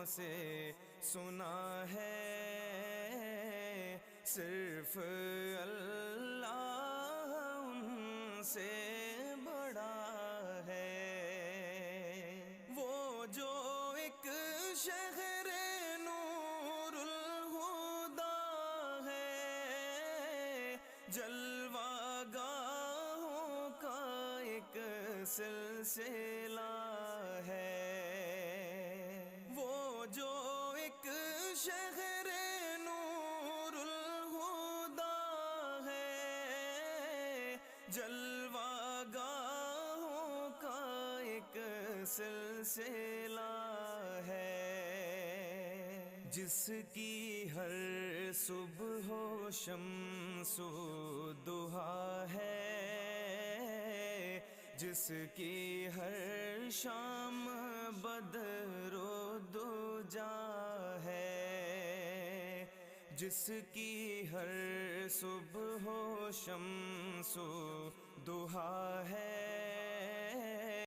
سے سنا ہے، صرف اللہ ان سے بڑا ہے۔ وہ جو ایک شہر نور الہدیٰ ہے، جلوہ گاہوں کا ایک سلسلہ ہے۔ وہ جو ایک شہر نور الہدیٰ ہے، جلوہ گاہوں کا ایک سلسلہ ہے۔ جس کی ہر صبح و شمس و ضحیٰ ہے، جس کی ہر شام بدر و دجا ہے، جس کی ہر صبح و شمس و ضحیٰ ہے،